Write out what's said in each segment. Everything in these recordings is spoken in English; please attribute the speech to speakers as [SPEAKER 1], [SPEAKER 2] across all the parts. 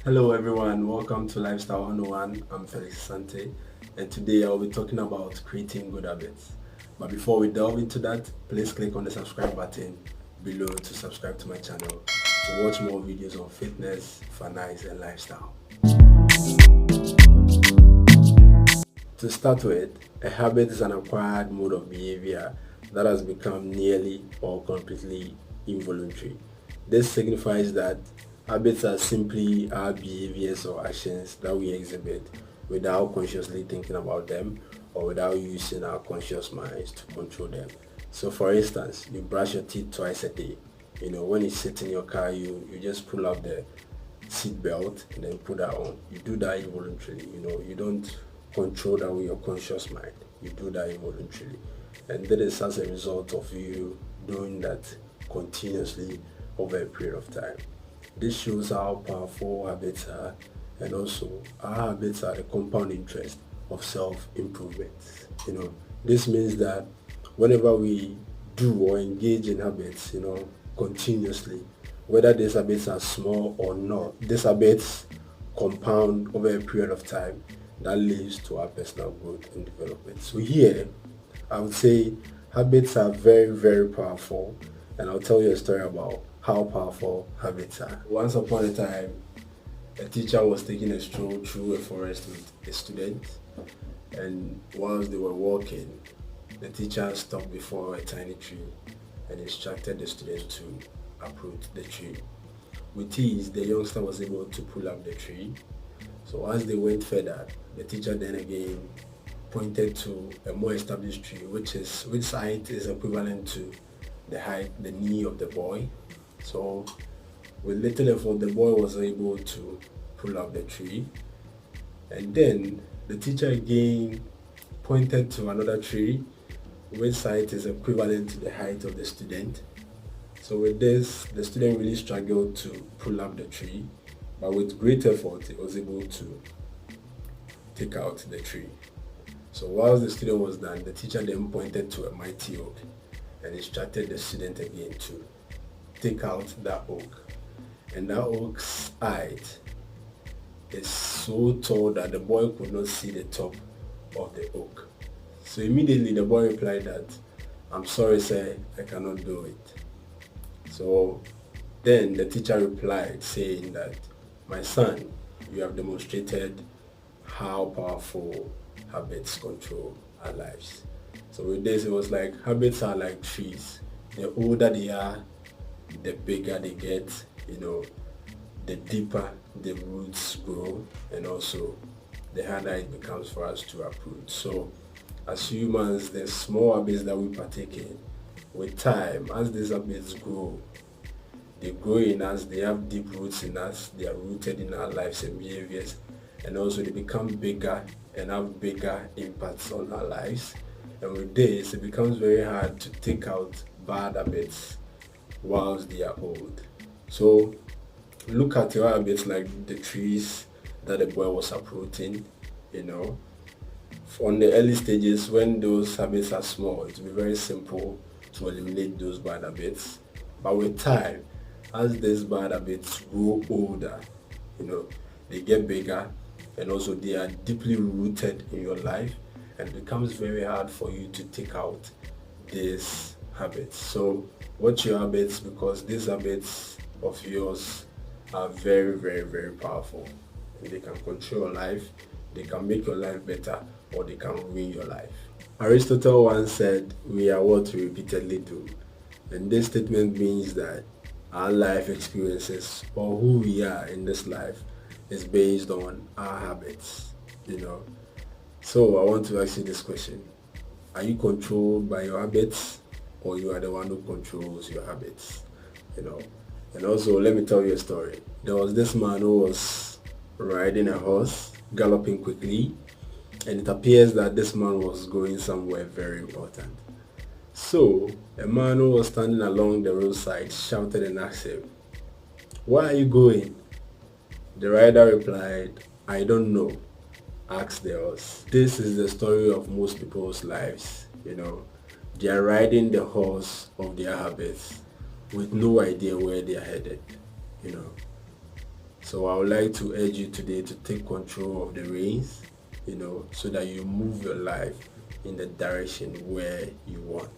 [SPEAKER 1] Hello everyone, welcome to Lifestyle 101. I'm Felix Sante, and today I'll be talking about creating good habits. But before we delve into that, please click on the subscribe button below to subscribe to my channel to watch more videos on fitness, finance and lifestyle. To start with, a habit is an acquired mode of behavior that has become nearly or completely involuntary. This signifies that habits are simply our behaviors or actions that we exhibit without consciously thinking about them or without using our conscious minds to control them. So for instance, you brush your teeth twice a day. When you sit in your car, you just pull up the seat belt and then put that on. You do that involuntarily. You don't control that with your conscious mind. You do that involuntarily, and that is as a result of you doing that continuously over a period of time. This shows how powerful habits are, and also our habits are the compound interest of self-improvement. This means that whenever we do or engage in habits, continuously, whether these habits are small or not, these habits compound over a period of time that leads to our personal growth and development. So here, I would say habits are very, very powerful, and I'll tell you a story about how powerful habits are. Once upon a time, a teacher was taking a stroll through a forest with a student, and whilst they were walking, the teacher stopped before a tiny tree and instructed the student to uproot the tree. With ease, the youngster was able to pull up the tree. So as they went further, the teacher then again pointed to a more established tree, which height is equivalent to the knee of the boy. So with little effort, the boy was able to pull up the tree. And then the teacher again pointed to another tree, which height is equivalent to the height of the student. So with this, the student really struggled to pull up the tree, but with great effort, he was able to take out the tree. So whilst the student was done, the teacher then pointed to a mighty oak and instructed the student again to take out that oak. And that oak's height is so tall that the boy could not see the top of the oak. So immediately the boy replied that, "I'm sorry sir, I cannot do it." So then the teacher replied saying that, "My son, you have demonstrated how powerful habits control our lives." So with this, it was like habits are like trees. The older they are, the bigger they get, the deeper the roots grow, and also the harder it becomes for us to uproot. So as humans, the small habits that we partake in, with time, as these habits grow, they grow in us, they have deep roots in us, they are rooted in our lives and behaviors, and also they become bigger and have bigger impacts on our lives. And with this, it becomes very hard to take out bad habits whilst they are old. So look at your habits like the trees that the boy was uprooting. On the early stages, when those habits are small, it will be very simple to eliminate those bad habits. But with time, as these bad habits grow older, they get bigger, and also they are deeply rooted in your life, and it becomes very hard for you to take out these habits. So watch your habits, because these habits of yours are very, very, very powerful. And they can control your life, they can make your life better, or they can ruin your life. Aristotle once said, "We are what we repeatedly do." And this statement means that our life experiences, or who we are in this life, is based on our habits. So I want to ask you this question: are you controlled by your habits, or you are the one who controls your habits? And also, let me tell you a story. There was this man who was riding a horse, galloping quickly, and it appears that this man was going somewhere very important. So a man who was standing along the roadside shouted and asked him, "Where are you going?" The rider replied, "I don't know. Ask the horse." This is the story of most people's lives. They are riding the horse of their habits with no idea where they are headed. So I would like to urge you today to take control of the reins, so that you move your life in the direction where you want.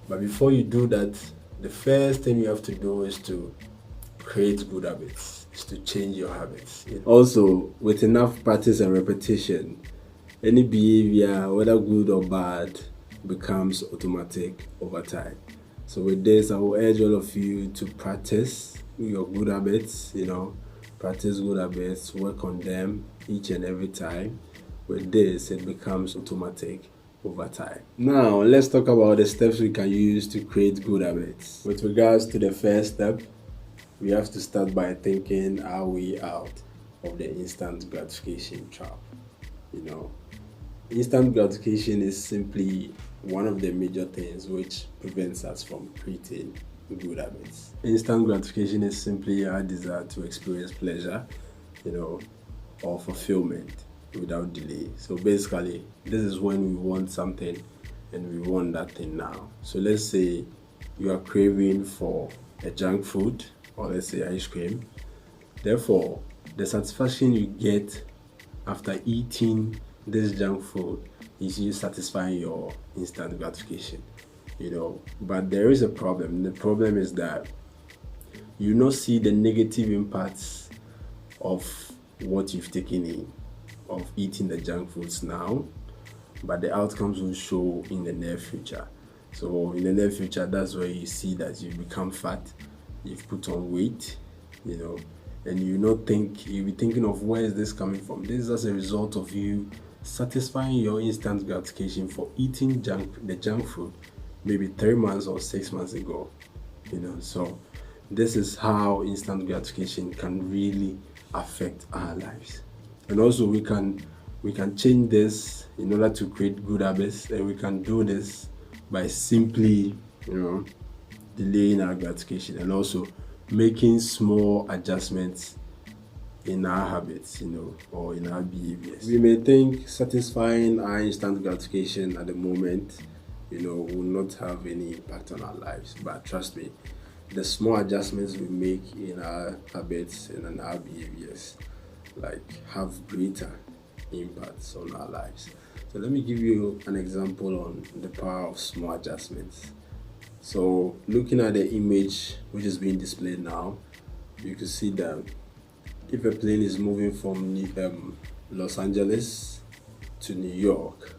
[SPEAKER 1] But before you do that, the first thing you have to do is to create good habits, is to change your habits. Also, with enough practice and repetition, any behavior, whether good or bad, becomes automatic over time. So with this, I will urge all of you to practice your good habits, practice good habits, work on them each and every time. With this, it becomes automatic over time. Now, let's talk about the steps we can use to create good habits. With regards to the first step, we have to start by thinking our way out of the instant gratification trap. Instant gratification is simply one of the major things which prevents us from creating good habits. Instant gratification is simply our desire to experience pleasure, or fulfillment without delay. So basically, this is when we want something and we want that thing now. So let's say you are craving for a junk food, or let's say ice cream. Therefore, the satisfaction you get after eating this junk food is you satisfying your instant gratification, but there is a problem. The problem is that you not see the negative impacts of what you've taken in, of eating the junk foods now, but the outcomes will show in the near future. So in the near future, that's where you see that you become fat, you've put on weight, and you'll be thinking of where is this coming from. This is as a result of you satisfying your instant gratification for eating the junk food maybe 3 months or 6 months ago. So this is how instant gratification can really affect our lives. And also we can change this in order to create good habits, and we can do this by simply delaying our gratification and also making small adjustments in our habits, or in our behaviors. We may think satisfying our instant gratification at the moment, will not have any impact on our lives. But trust me, the small adjustments we make in our habits and in our behaviors, have greater impacts on our lives. So let me give you an example on the power of small adjustments. So looking at the image which is being displayed now, you can see that if a plane is moving from Los Angeles to New York,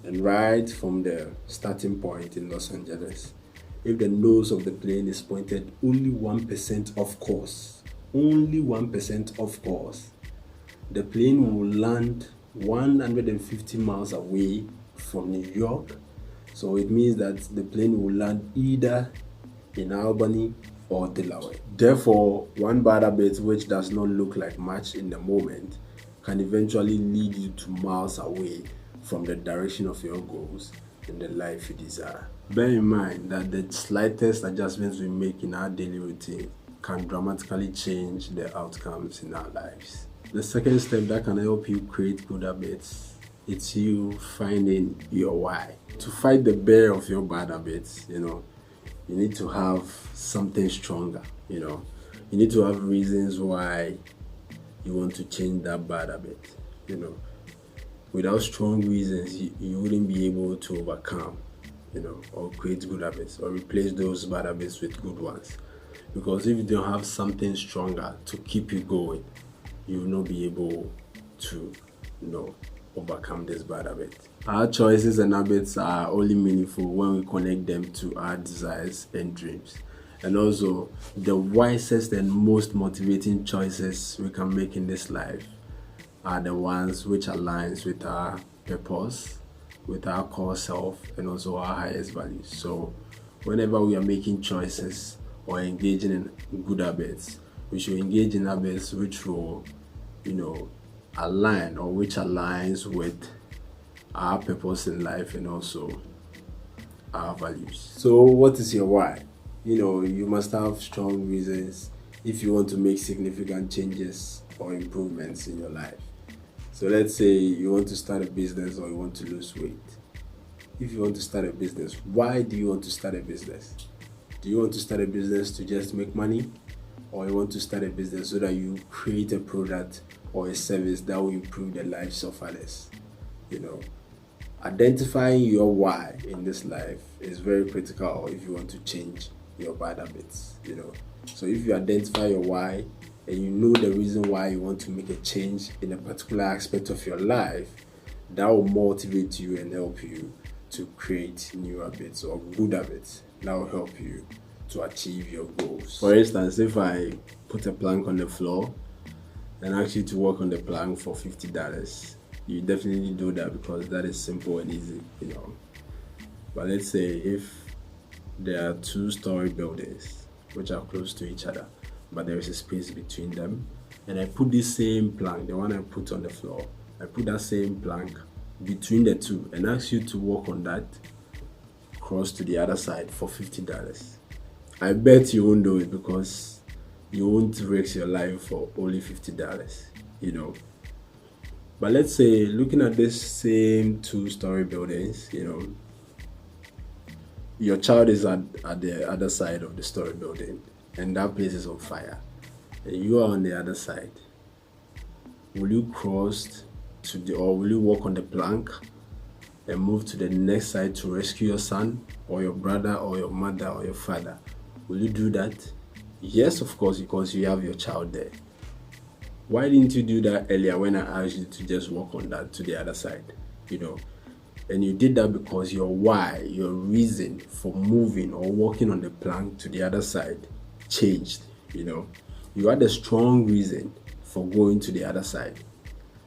[SPEAKER 1] and right from the starting point in Los Angeles, if the nose of the plane is pointed only 1% off course, the plane will land 150 miles away from New York. So it means that the plane will land either in Albany or Delaware. Therefore, one bad habit which does not look like much in the moment can eventually lead you to miles away from the direction of your goals and the life you desire. Bear in mind that the slightest adjustments we make in our daily routine can dramatically change the outcomes in our lives. The second step that can help you create good habits, it's you finding your why. To fight the bear of your bad habits, you need to have something stronger, You need to have reasons why you want to change that bad habit, Without strong reasons, you wouldn't be able to overcome, or create good habits or replace those bad habits with good ones. Because if you don't have something stronger to keep you going, you will not be able to, overcome this bad habit. Our choices and habits are only meaningful when we connect them to our desires and dreams. And also, the wisest and most motivating choices we can make in this life are the ones which aligns with our purpose, with our core self, and also our highest values. So whenever we are making choices or engaging in good habits, we should engage in habits which will, align, or which aligns with our purpose in life and also our values. So what is your why? You must have strong reasons if you want to make significant changes or improvements in your life. So let's say you want to start a business or you want to lose weight. If you want to start a business, why do you want to start a business? Do you want to start a business to just make money? or you want to start a business so that you create a product or a service that will improve the lives of others. Identifying your why in this life is very critical if you want to change your bad habits. So if you identify your why and you know the reason why you want to make a change in a particular aspect of your life, that will motivate you and help you to create new habits or good habits that will help you to achieve your goals. For instance, if I put a plank on the floor and ask you to work on the plank for $50, you definitely do that because that is simple and easy, But let's say if there are 2-story buildings which are close to each other, but there is a space between them, and I put this same plank, the one I put on the floor, I put that same plank between the two and ask you to walk on that cross to the other side for $50. I bet you won't do it because you won't risk your life for only $50, But let's say, looking at this same 2-story buildings, your child is at the other side of the story building and that place is on fire and you are on the other side. Will you cross or will you walk on the plank and move to the next side to rescue your son or your brother or your mother or your father? Will you do that? Yes, of course, because you have your child there. Why didn't you do that earlier when I asked you to just walk on that to the other side? And you did that because your why, your reason for moving or walking on the plank to the other side changed. You had a strong reason for going to the other side.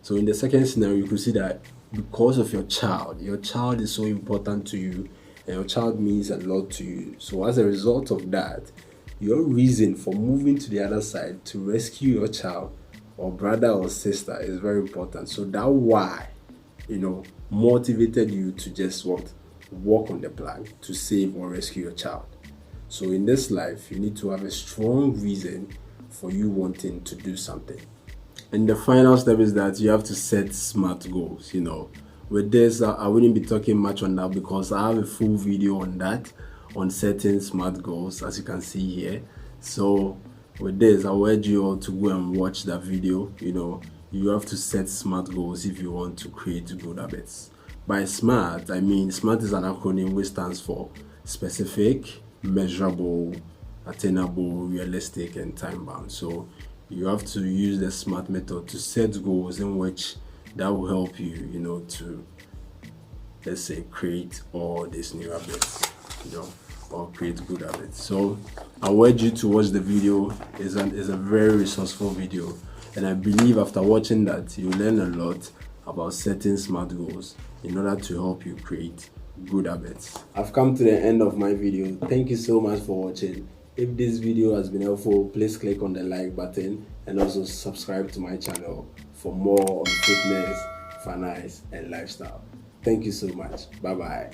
[SPEAKER 1] So in the second scenario, you could see that because of your child is so important to you and your child means a lot to you. So as a result of that, your reason for moving to the other side to rescue your child or brother or sister is very important. So that why, motivated you to just walk on the plank to save or rescue your child. So in this life, you need to have a strong reason for you wanting to do something. And the final step is that you have to set SMART goals. With this, I wouldn't be talking much on that because I have a full video on that, on setting SMART goals, as you can see here. So with this, I urge you all to go and watch that video. You have to set SMART goals if you want to create good habits. By SMART, I mean SMART is an acronym which stands for specific, measurable, attainable, realistic, and time-bound. So you have to use the SMART method to set goals in which that will help you, to, let's say, create all these new habits, or create good habits. So I urge you to watch the video. It's a very resourceful video. And I believe after watching that, you learn a lot about setting SMART goals in order to help you create good habits. I've come to the end of my video. Thank you so much for watching. If this video has been helpful, please click on the like button and also subscribe to my channel for more on fitness, finance, and lifestyle. Thank you so much. Bye-bye.